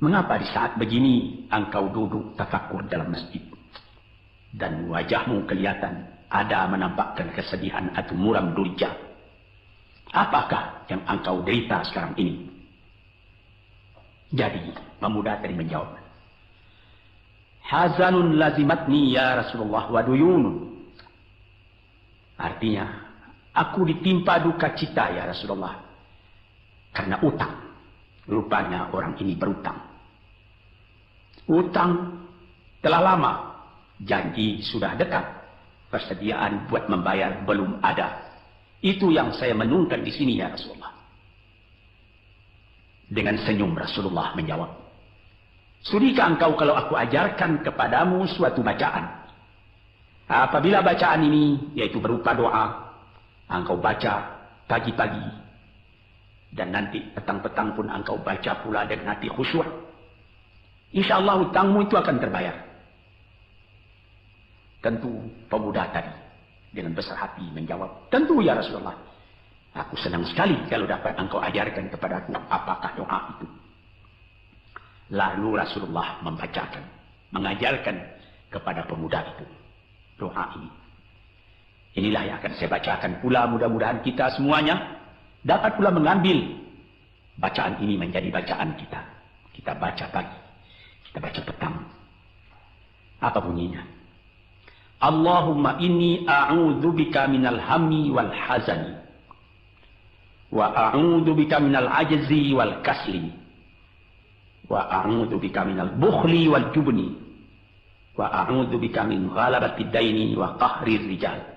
Mengapa di saat begini engkau duduk tafakur dalam masjid dan wajahmu kelihatan ada menampakkan kesedihan atau muram durja? Apakah yang engkau derita sekarang ini? Jadi pemuda tadi menjawab, hazanun lazimatni ya Rasulullah wa duyunun. Artinya, aku ditimpa duka cita ya Rasulullah karena utang. Rupanya orang ini berutang. Utang telah lama, janji sudah dekat, persediaan buat membayar belum ada. Itu yang saya menungkan di sini ya Rasulullah. Dengan senyum Rasulullah menjawab, sudikah engkau kalau aku ajarkan kepadamu suatu bacaan? Apabila bacaan ini, yaitu berupa doa, engkau baca pagi-pagi, dan nanti petang-petang pun engkau baca pula dengan hati khusyuk, InsyaAllah hutangmu itu akan terbayar. Tentu pemuda tadi dengan besar hati menjawab, tentu ya Rasulullah. Aku senang sekali kalau dapat engkau ajarkan kepadaku apakah doa itu. Lalu Rasulullah membacakan, mengajarkan kepada pemuda itu doa ini. Inilah yang akan saya bacakan pula, mudah-mudahan kita semuanya dapat pula mengambil bacaan ini menjadi bacaan kita. Kita baca pagi, kita baca petang. Apa bunyinya? Allahumma inni a'udzubika minal hammi wal hazani wa a'udzubika minal ajzi wal kasli wa a'udzubika minal bukhli wal jubni wa a'udzubika min ghalabati daini wa qahri rijal.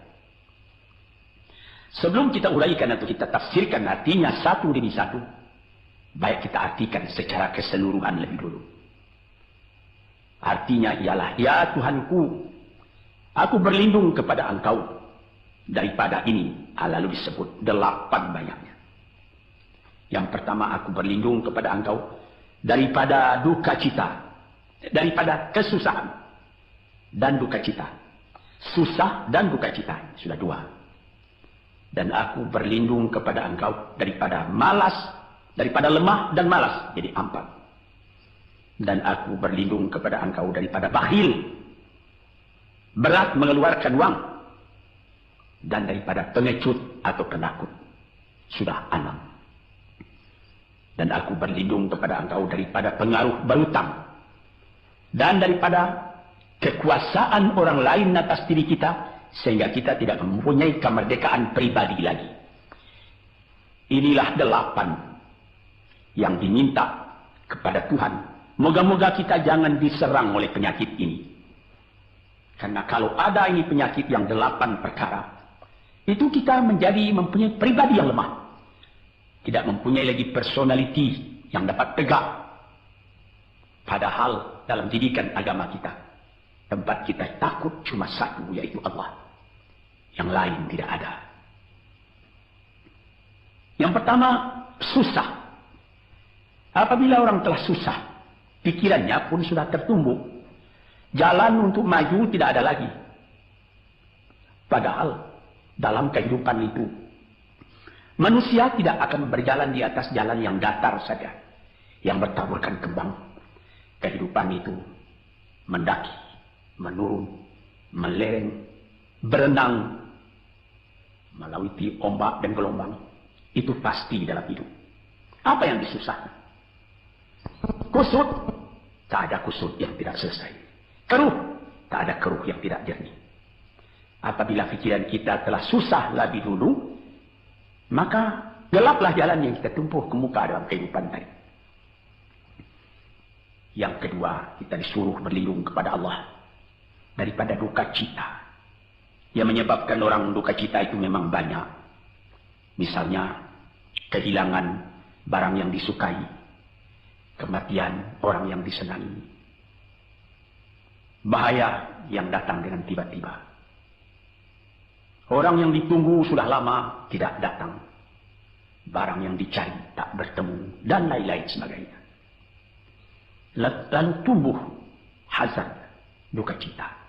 Sebelum kita uraikan atau kita tafsirkan artinya satu demi satu, baik kita artikan secara keseluruhan lebih dulu. Artinya ialah, ya Tuhanku, aku berlindung kepada engkau daripada ini. Lalu disebut 8 banyaknya. Yang pertama, aku berlindung kepada engkau daripada duka cita, daripada kesusahan dan duka cita. Susah dan duka cita, sudah 2. Dan aku berlindung kepada engkau daripada malas, daripada lemah dan malas, jadi 4. Dan aku berlindung kepada engkau daripada bakhil, berat mengeluarkan uang, dan daripada pengecut atau penakut, sudah 6. Dan aku berlindung kepada engkau daripada pengaruh berutang, dan daripada kekuasaan orang lain atas diri kita, sehingga kita tidak mempunyai kemerdekaan pribadi lagi. Inilah 8 yang diminta kepada Tuhan. Moga-moga kita jangan diserang oleh penyakit ini. Karena kalau ada ini penyakit yang 8 perkara, itu kita mempunyai pribadi yang lemah. Tidak mempunyai lagi personality yang dapat tegak. Padahal dalam didikan agama kita, tempat kita takut cuma satu, yaitu Allah. Yang lain tidak ada. Yang pertama, susah. Apabila orang telah susah, pikirannya pun sudah tertumbuk. Jalan untuk maju tidak ada lagi. Padahal dalam kehidupan itu, manusia tidak akan berjalan di atas jalan yang datar saja, yang bertaburkan kembang. Kehidupan itu mendaki, menurun, melereng, berenang, melalui ombak dan gelombang. Itu pasti dalam hidup. Apa yang disusahkan? Kusut, tak ada kusut yang tidak selesai. Keruh, tak ada keruh yang tidak jernih. Apabila pikiran kita telah susah lebih dulu, maka gelaplah jalan yang kita tempuh ke muka dalam kehidupan tadi. Yang kedua, kita disuruh berlindung kepada Allah daripada duka cita. Yang menyebabkan orang duka cita itu memang banyak. Misalnya, kehilangan barang yang disukai, kematian orang yang disenangi, bahaya yang datang dengan tiba-tiba, orang yang ditunggu sudah lama tidak datang, barang yang dicari tak bertemu, dan lain-lain sebagainya. Lalu tumbuh hazan, duka cita.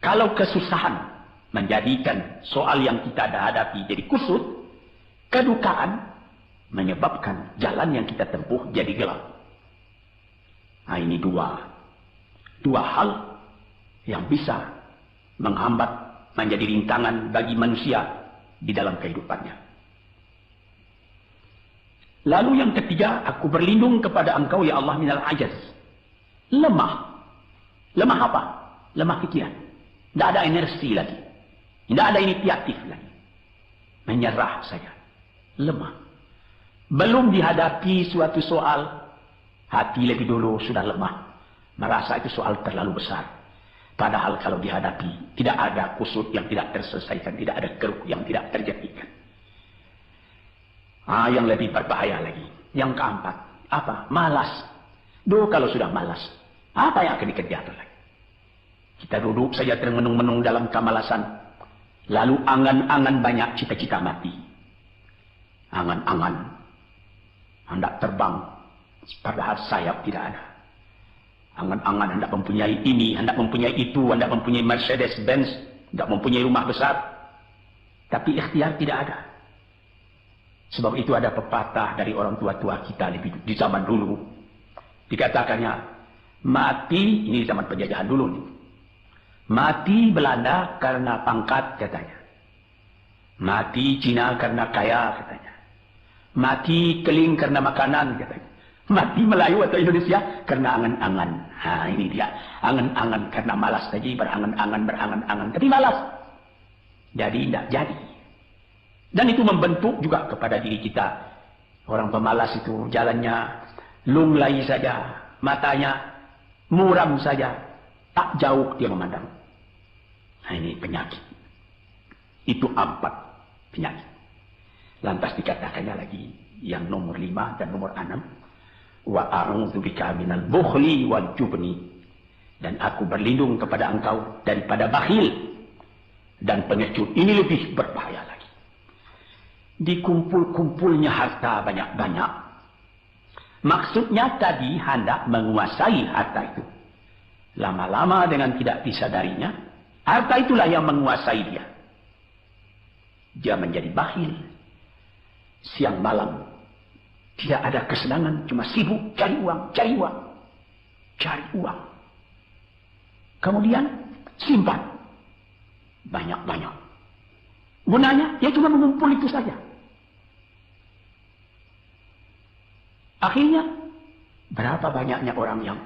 Kalau kesusahan menjadikan soal yang kita hadapi jadi kusut, kedukaan menyebabkan jalan yang kita tempuh jadi gelap. Nah, ini dua hal yang bisa menghambat, menjadi rintangan bagi manusia di dalam kehidupannya. Lalu yang ketiga, aku berlindung kepada Engkau ya Allah minal ajaz. Lemah. Lemah apa? Lemah pikiran. Tidak ada energi lagi. Tidak ada inisiatif lagi. Menyerah saja. Lemah. Belum dihadapi suatu soal, hati lebih dulu sudah lemah. Merasa itu soal terlalu besar. Padahal kalau dihadapi, tidak ada kusut yang tidak terselesaikan, tidak ada keruh yang tidak terjadikan. Yang lebih berbahaya lagi. Yang keempat, apa? Malas. Kalau sudah malas, apa yang akan dikejar lagi? Kita duduk saja termenung-menung dalam kemalasan. Lalu angan-angan banyak, cita-cita mati. Angan-angan. Hendak terbang, padahal sayap tidak ada. Angan-angan hendak mempunyai ini, hendak mempunyai itu, hendak mempunyai Mercedes-Benz, hendak mempunyai rumah besar. Tapi ikhtiar tidak ada. Sebab itu ada pepatah dari orang tua-tua kita di zaman dulu. Dikatakannya, mati, ini zaman penjajahan dulu nih. Mati Belanda karena pangkat, katanya. Mati Cina karena kaya, katanya. Mati Keling karena makanan, katanya. Mati Melayu atau Indonesia karena angan-angan. Ini dia. Angan-angan karena malas tadi, berangan-angan. Tapi malas. Jadi tidak jadi. Dan itu membentuk juga kepada diri kita. Orang pemalas itu jalannya lunglai saja. Matanya muram saja. Tak jauh dia memandang. Ini penyakit. Itu 4 penyakit. Lantas dikatakannya lagi yang nomor 5 dan nomor 6. Wa a'udzubika minal bukhli wal jubni. Dan aku berlindung kepada Engkau daripada bakhil dan pengecut. Ini lebih berbahaya lagi. Dikumpul-kumpulnya harta banyak-banyak. Maksudnya tadi hendak menguasai harta itu. Lama-lama dengan tidak disadarinya, harta itulah yang menguasai dia. Dia menjadi bakhil. Siang malam tidak ada kesenangan, cuma sibuk cari uang. Kemudian simpan banyak-banyak. Gunanya dia cuma mengumpul itu saja. Akhirnya berapa banyaknya orang yang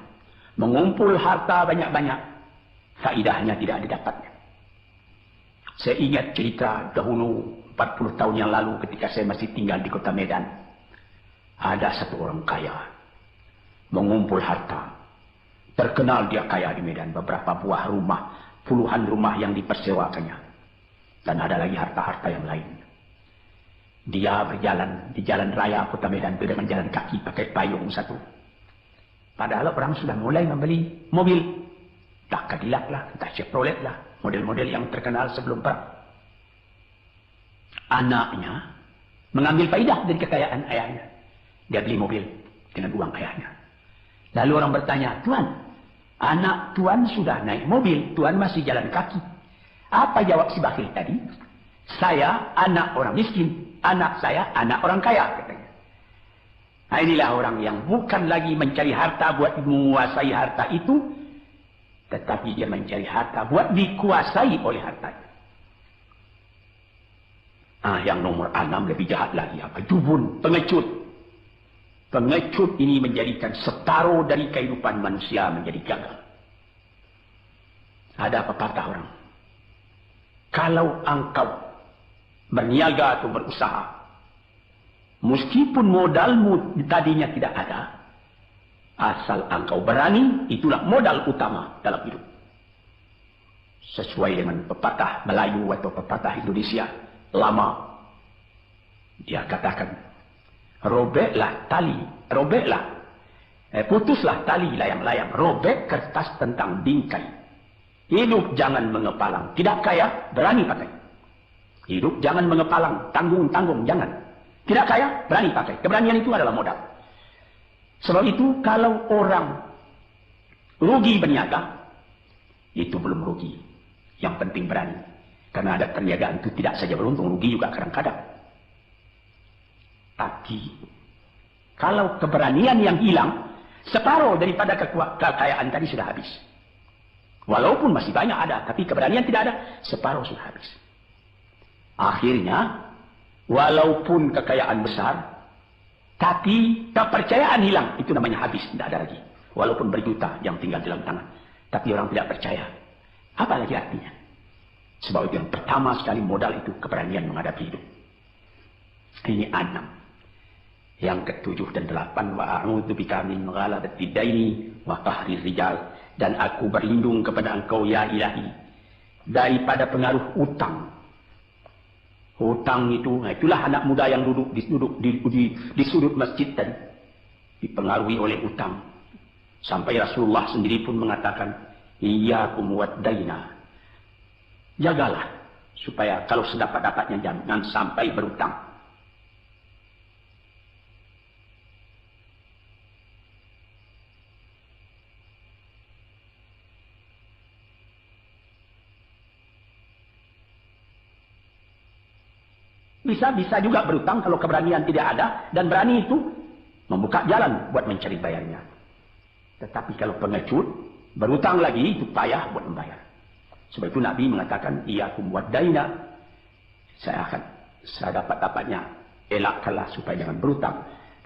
mengumpul harta banyak-banyak, faidahnya tidak didapatnya. Saya ingat cerita dahulu 40 tahun yang lalu ketika saya masih tinggal di kota Medan. Ada satu orang kaya mengumpul harta. Terkenal dia kaya di Medan, beberapa buah rumah, puluhan rumah yang dipersewakannya. Dan ada lagi harta-harta yang lain. Dia berjalan di jalan raya kota Medan itu dengan jalan kaki pakai payung satu. Padahal orang sudah mulai membeli mobil. Entah Cadillac lah, entah Chevrolet lah. Model-model yang terkenal sebelum perang. Anaknya mengambil faidah dari kekayaan ayahnya. Dia beli mobil dengan uang ayahnya. Lalu orang bertanya, Tuan, anak Tuan sudah naik mobil, Tuan masih jalan kaki. Apa jawab si bakhil tadi? Saya anak orang miskin, anak saya anak orang kaya, katanya. Nah, inilah orang yang bukan lagi mencari harta buat menguasai harta itu, tetapi dia mencari harta buat dikuasai oleh hartanya. Yang nomor 6 lebih jahat lagi. Apa? Jubun, pengecut. Pengecut ini menjadikan separuh dari kehidupan manusia menjadi gagal. Ada pepatah orang. Kalau engkau berniaga atau berusaha, meskipun modalmu tadinya tidak ada, asal engkau berani, itulah modal utama dalam hidup. Sesuai dengan pepatah Melayu atau pepatah Indonesia lama. Dia katakan, putuslah tali layang-layang, robek kertas tentang bingkai. Hidup jangan mengepalang, tidak kaya, berani pakai. Hidup jangan mengepalang, tanggung-tanggung, jangan. Tidak kaya, berani pakai. Keberanian itu adalah modal. Sebab itu kalau orang rugi berniaga, itu belum rugi. Yang penting berani. Karena ada perniagaan itu tidak saja beruntung, rugi juga kadang-kadang. Tapi kalau keberanian yang hilang, Separuh daripada kekayaan tadi sudah habis. Walaupun masih banyak ada, tapi keberanian tidak ada, separuh sudah habis. Akhirnya, walaupun kekayaan besar, tapi kepercayaan hilang. Itu namanya habis, tidak ada lagi. Walaupun berjuta yang tinggal dalam tangan. Tapi orang tidak percaya. Apa lagi artinya? Sebab itu yang pertama sekali modal itu keberanian menghadapi hidup. Ini 6. Yang ke-7 dan 8, wa a'udzu bika min ghalabati daini wa qahri rijal, dan aku berlindung kepada Engkau ya Ilahi daripada pengaruh utang. Hutang itu, itulah anak muda yang duduk di sudut masjid tadi, dipengaruhi oleh utang. Sampai Rasulullah sendiri pun mengatakan, iyyakum wad-daina. Jagalah supaya kalau sedapat-dapatnya jangan sampai berutang. Bisa juga berutang kalau keberanian tidak ada, dan berani itu membuka jalan buat mencari bayarnya. Tetapi kalau pengecut, berutang lagi itu payah buat membayar. Sebab itu Nabi mengatakan, iyyakum wad-daina. Saya dapat-dapatnya, elakkanlah supaya jangan berutang.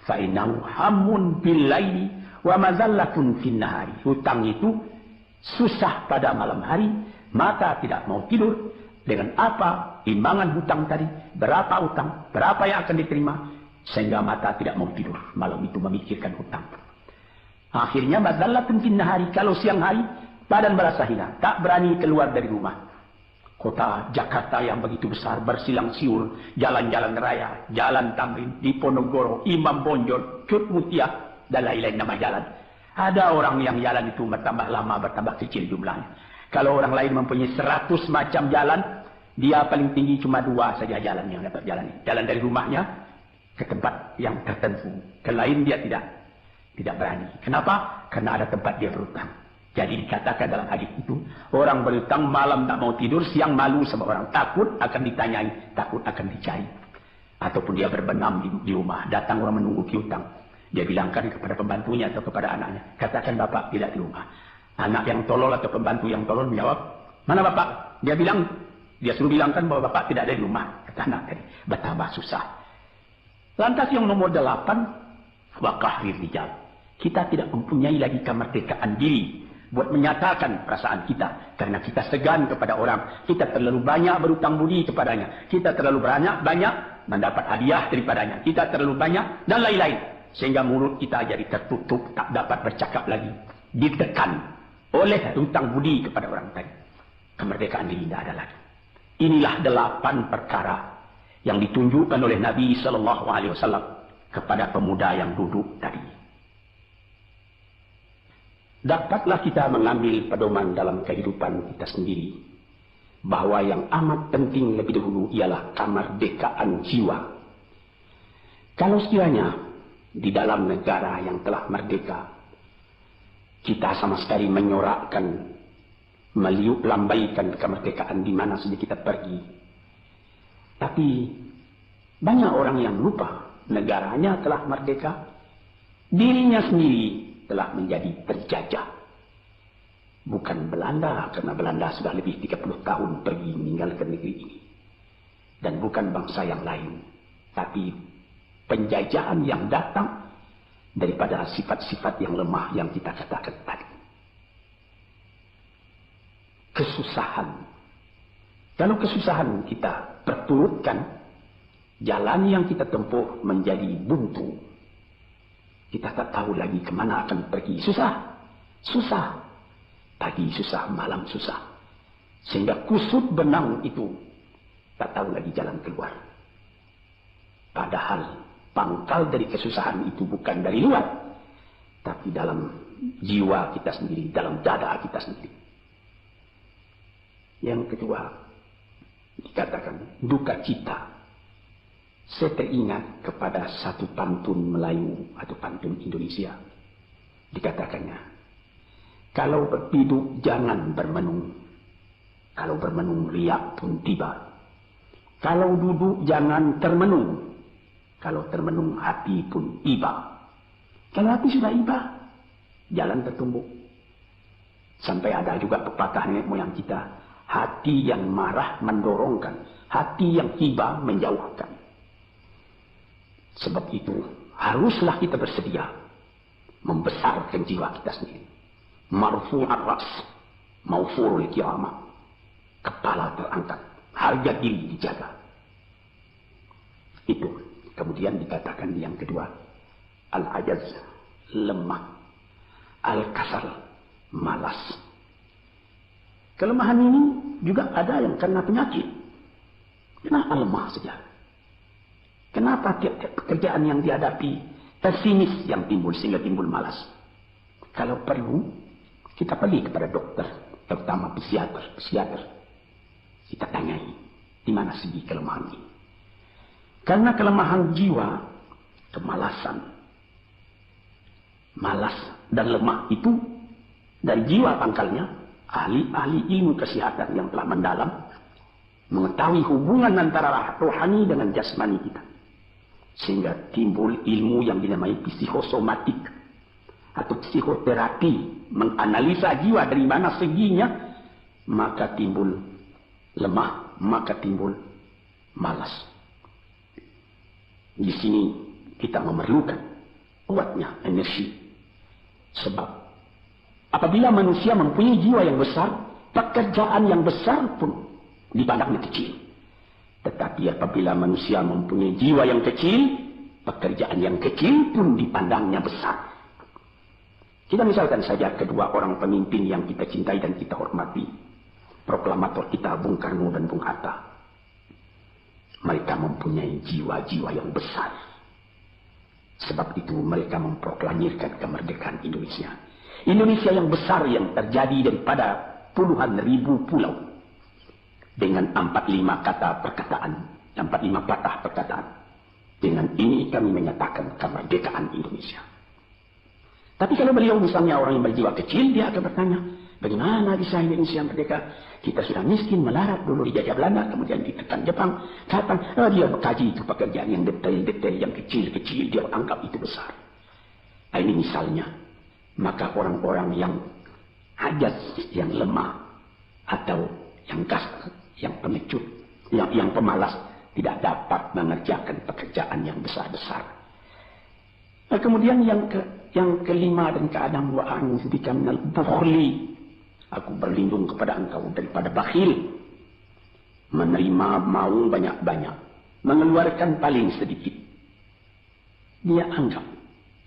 Fa innahu hammun bil laili wa mazallatun fin nahari. Hutang itu susah pada malam hari, mata tidak mau tidur. Dengan apa imbangan hutang tadi, berapa hutang, berapa yang akan diterima, sehingga mata tidak mau tidur malam itu memikirkan hutang. Akhirnya mazallatun fin nahari, kalau siang hari badan berasa hina, tak berani keluar dari rumah. Kota Jakarta yang begitu besar, bersilang siur, jalan-jalan raya, jalan Tamrin, Diponegoro, Imam Bonjol, Cut Mutia, dan lain-lain nama jalan. Ada orang yang jalan itu bertambah lama, bertambah kecil jumlahnya. Kalau orang lain mempunyai 100 macam jalan, dia paling tinggi cuma 2 saja jalan yang dapat jalan. Jalan dari rumahnya ke tempat yang tertentu. Ke lain dia tidak berani. Kenapa? Karena ada tempat dia berutang. Jadi dikatakan dalam hadis itu, orang berutang malam tak mau tidur, siang malu sama orang. Takut akan ditanyai, takut akan dicari. Ataupun dia berbenam di rumah, datang orang menunggu piutang. Dia bilangkan kepada pembantunya atau kepada anaknya, katakan bapak tidak di rumah. Anak yang tolol atau pembantu yang tolol menjawab, mana bapak? Dia suruh bilangkan bahwa bapak tidak ada di rumah. Kata anak tadi, betapa susah. Lantas yang nomor 8, wa qahri rijal. Kita tidak mempunyai lagi kemerdekaan diri buat menyatakan perasaan kita, karena kita segan kepada orang. Kita terlalu banyak berutang budi kepadanya. Kita terlalu banyak mendapat hadiah daripadanya. Kita terlalu banyak dan lain-lain. Sehingga mulut kita jadi tertutup, tak dapat bercakap lagi. Ditekan oleh hutang budi kepada orang tadi. Kemerdekaan diri tidak ada lagi. Inilah 8 perkara yang ditunjukkan oleh Nabi SAW kepada pemuda yang duduk tadi. Dapatlah kita mengambil pedoman dalam kehidupan kita sendiri, bahwa yang amat penting lebih dahulu ialah kemerdekaan jiwa. Kalau sekiranya di dalam negara yang telah merdeka, kita sama sekali menyorakkan, meliuk lambaikan kemerdekaan di mana saja kita pergi. Tapi banyak orang yang lupa negaranya telah merdeka, dirinya sendiri telah menjadi terjajah. Bukan Belanda, karena Belanda sudah lebih 30 tahun pergi meninggalkan negeri ini. Dan bukan bangsa yang lain, tapi penjajahan yang datang daripada sifat-sifat yang lemah yang kita katakan tadi. Kesusahan. Kalau kesusahan kita perturutkan, jalan yang kita tempuh menjadi buntu. Kita tak tahu lagi kemana akan pergi. Susah. Pagi susah, malam susah. Sehingga kusut benang itu tak tahu lagi jalan keluar. Padahal pangkal dari kesusahan itu bukan dari luar, tapi dalam jiwa kita sendiri, dalam dada kita sendiri. Yang kedua, dikatakan duka cita. Saya teringat kepada satu pantun Melayu atau pantun Indonesia. Dikatakannya, kalau berhidup jangan bermenung. Kalau bermenung riak pun tiba. Kalau duduk jangan termenung. Kalau termenung hati pun iba. Kalau hati sudah iba, jalan tertumbuk. Sampai ada juga pepatah nenek moyang kita, hati yang marah mendorongkan, hati yang tiba menjauhkan. Sebab itu haruslah kita bersedia membesarkan jiwa kita sendiri. Marfu'ar ras, maufurul kiamah, kepala terangkat, harga diri dijaga. Itu kemudian dikatakan yang kedua, al-ajaz, lemah, al-kasal, malas. Kelemahan ini juga ada yang karena penyakit. Kenapa lemah saja? Kenapa tiap-tiap pekerjaan yang dihadapi pesimis yang timbul sehingga timbul malas? Kalau perlu, kita pergi kepada dokter, terutama psikiater. Kita tanyai, di mana segi kelemahan ini? Karena kelemahan jiwa, kemalasan, malas dan lemah itu dari jiwa pangkalnya, ahli-ahli ilmu kesehatan yang telah mendalam mengetahui hubungan antara rohani dengan jasmani kita. Sehingga timbul ilmu yang dinamai psikosomatik atau psikoterapi, menganalisa jiwa dari mana seginya, maka timbul lemah, maka timbul malas. Di sini kita memerlukan kuatnya energi. Sebab apabila manusia mempunyai jiwa yang besar, pekerjaan yang besar pun dipandangnya kecil. Tetapi apabila manusia mempunyai jiwa yang kecil, pekerjaan yang kecil pun dipandangnya besar. Kita misalkan saja kedua orang pemimpin yang kita cintai dan kita hormati. Proklamator kita Bung Karno dan Bung Hatta. Mereka mempunyai jiwa-jiwa yang besar. Sebab itu mereka memproklamirkan kemerdekaan Indonesia. Indonesia yang besar yang terjadi daripada puluhan ribu pulau. Dengan 45 kata perkataan, 45 patah perkataan. Dengan ini kami menyatakan kemerdekaan Indonesia. Tapi kalau beliau misalnya orang yang berjiwa kecil, dia akan bertanya, bagaimana bisa Indonesia merdeka? Kita sudah miskin, melarat dulu dijajah Belanda, kemudian ditekan Jepang. Kapan? Dia berkaji itu pekerjaan yang detail-detail, yang kecil-kecil, dia anggap itu besar. Nah, ini misalnya. Maka orang-orang yang ajaz, yang lemah, atau yang kasar, yang pengecut, yang pemalas, tidak dapat mengerjakan pekerjaan yang besar-besar. Nah, kemudian yang kelima dan keenam, wa'an bika minal bukhli. Aku berlindung kepada engkau daripada bakhil. Menerima mau banyak-banyak, mengeluarkan paling sedikit. Dia anggap,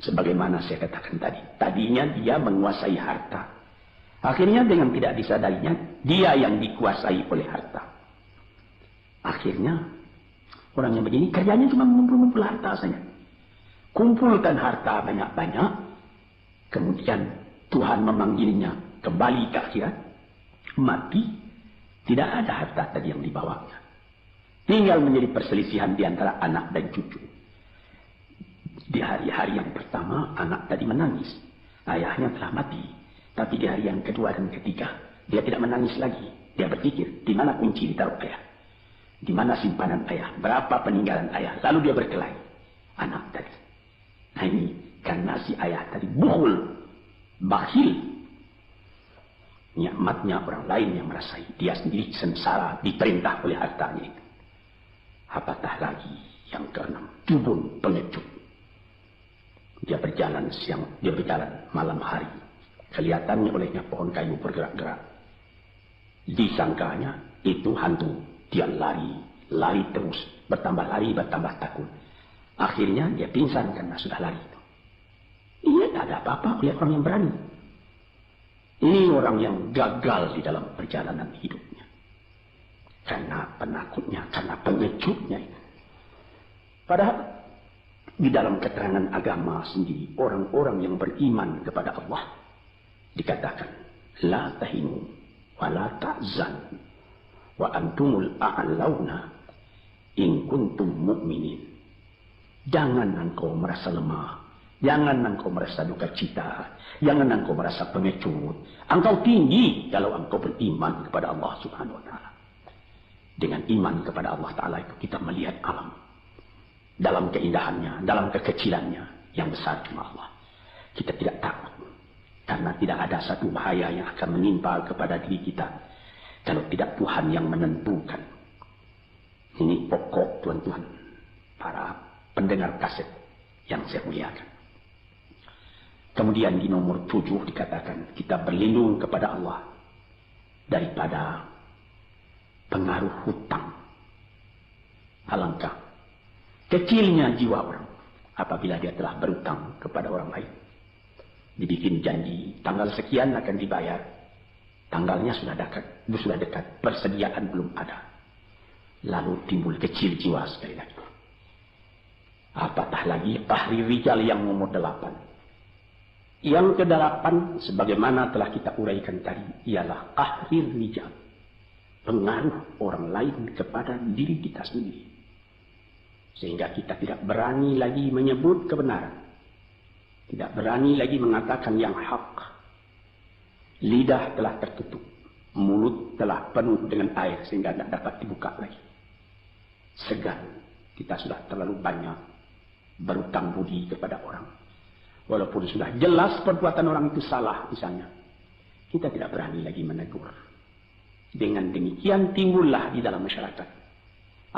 sebagaimana saya katakan tadi, tadinya dia menguasai harta. Akhirnya dengan tidak disadarinya, dia yang dikuasai oleh harta. Akhirnya, orang yang begini kerjanya cuma mengumpul-ngumpul harta saja. Kumpulkan harta banyak-banyak, kemudian Tuhan memanggilnya kembali ke akhirat, mati, tidak ada harta tadi yang dibawanya. Tinggal menjadi perselisihan di antara anak dan cucu. Di hari-hari yang pertama, anak tadi menangis. Ayahnya telah mati. Tapi di hari yang kedua dan ketiga, dia tidak menangis lagi. Dia berpikir, di mana kunci ditaruh ayah? Di mana simpanan ayah? Berapa peninggalan ayah? Lalu dia berkelahi. Anak tadi. Nah ini, karena si ayah tadi bukhul, bakhil. Nikmatnya orang lain yang merasai. Dia sendiri sengsara, diperintah oleh hartanya itu. Apatah lagi yang keenam, jubun, pengecut. Dia berjalan siang, dia berjalan malam hari. Kelihatannya olehnya pohon kayu bergerak-gerak. Disangkanya itu hantu. Dia lari terus. Bertambah lari, bertambah takut. Akhirnya dia pingsan karena sudah lari. Ini tidak ada apa-apa oleh orang yang berani. Ini orang yang gagal di dalam perjalanan hidupnya. Karena penakutnya, karena pengecutnya. Padahal di dalam keterangan agama sendiri, orang-orang yang beriman kepada Allah dikatakan, la tahinu wa la ta'zan wa antumul a'launa in kuntum mu'minin. Jangan engkau merasa lemah. Jangan engkau merasa duka cita. Jangan engkau merasa pengecut. Engkau tinggi kalau engkau beriman kepada Allah Subhanahu wa ta'ala. Dengan iman kepada Allah Ta'ala itu kita melihat alam. Dalam keindahannya, dalam kekecilannya. Yang besar cuma Allah. Kita tidak takut. Karena tidak ada satu bahaya yang akan menimpa kepada diri kita kalau tidak Tuhan yang menentukan. Ini pokok tuan-tuan, para pendengar kaset yang saya muliakan. Kemudian di nomor 7 dikatakan kita berlindung kepada Allah daripada pengaruh hutang. Alangkah kecilnya jiwa orang apabila dia telah berutang kepada orang lain. Dibikin janji tanggal sekian akan dibayar, tanggalnya sudah dekat, persediaan belum ada, lalu timbul kecil jiwa sekali lagi. Apatah lagi Qahri Rijal yang nomor 8. Yang ke-8 sebagaimana telah kita uraikan tadi ialah Qahri Rijal, pengaruh orang lain kepada diri kita sendiri, sehingga kita tidak berani lagi menyebut kebenaran, tidak berani lagi mengatakan yang hak. Lidah telah tertutup, mulut telah penuh dengan air sehingga tidak dapat dibuka lagi. Segan, kita sudah terlalu banyak berutang budi kepada orang. Walaupun sudah jelas perbuatan orang itu salah misalnya, kita tidak berani lagi menegur. Dengan demikian timbullah di dalam masyarakat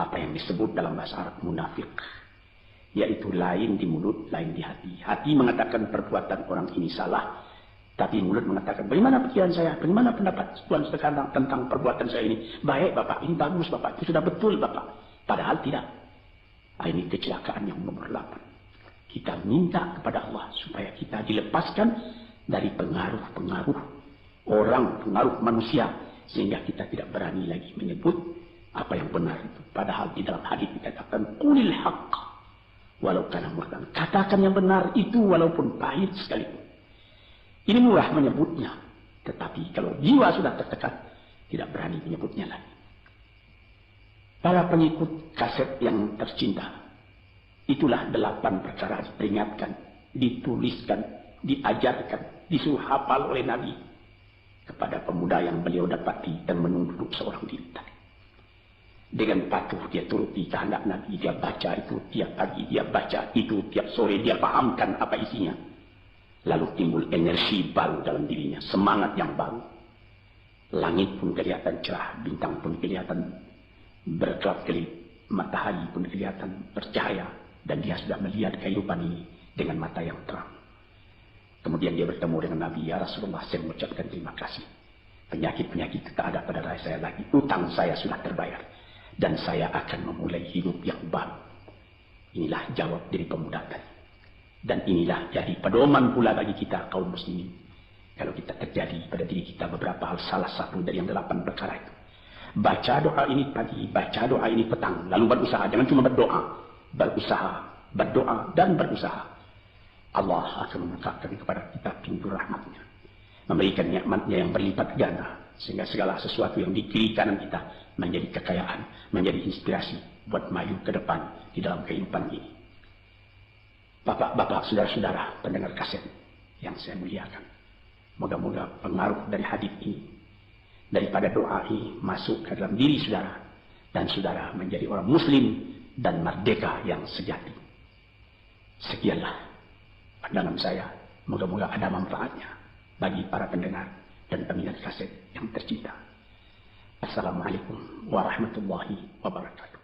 apa yang disebut dalam bahasa Arab munafik, yaitu lain di mulut, lain di hati. Hati mengatakan perbuatan orang ini salah, tapi mulut mengatakan, bagaimana pikiran saya, bagaimana pendapat Tuhan sekarang tentang perbuatan saya ini? Baik Bapak, ini bagus Bapak, itu sudah betul Bapak. Padahal tidak. Ini kecelakaan yang nomor 8. Kita minta kepada Allah supaya kita dilepaskan dari pengaruh-pengaruh orang, pengaruh manusia, sehingga kita tidak berani lagi menyebut apa yang benar itu. Padahal di dalam hadis dikatakan qulil haqq walau kana murran. Katakan yang benar itu walaupun pahit sekalipun. Ini murah menyebutnya, tetapi kalau jiwa sudah tertekan, tidak berani menyebutnya lagi. Para pengikut kaset yang tercinta, itulah 8 perkara diperingatkan, dituliskan, diajarkan, disuruh hafal oleh Nabi kepada pemuda yang beliau dapati dan menunduk seorang diri tadi. Dengan patuh dia turuti kehendak Nabi, dia baca itu tiap pagi, dia baca itu tiap sore, dia pahamkan apa isinya. Lalu timbul energi baru dalam dirinya, semangat yang baru. Langit pun kelihatan cerah, bintang pun kelihatan berkelap-kelip, matahari pun kelihatan bercahaya, dan dia sudah melihat kehidupan ini dengan mata yang terang. Kemudian dia bertemu dengan Nabi, ya Rasulullah, saya mengucapkan terima kasih. Penyakit-penyakit tak ada pada saya lagi, utang saya sudah terbayar, dan saya akan memulai hidup yang baru. Inilah jawab dari pemuda tadi. Dan inilah jadi pedoman pula bagi kita kaum muslimin. Kalau kita terjadi pada diri kita beberapa hal, salah satu dari yang 8 perkara itu, baca doa ini pagi, baca doa ini petang, lalu berusaha. Jangan cuma berdoa, berusaha, berdoa dan berusaha. Allah akan membukakan kepada kita pintu rahmatnya, memberikan nikmatnya yang berlipat ganda, sehingga segala sesuatu yang di kiri kanan kita menjadi kekayaan, menjadi inspirasi buat maju ke depan di dalam kehidupan ini. Bapak-bapak, saudara-saudara pendengar kaset yang saya muliakan, moga-moga pengaruh dari hadis ini, daripada doa ini masuk ke dalam diri saudara, dan saudara menjadi orang muslim dan merdeka yang sejati. Sekianlah pandangan saya, moga-moga ada manfaatnya bagi para pendengar dan peminat kaset yang tercinta. Assalamualaikum warahmatullahi wabarakatuh.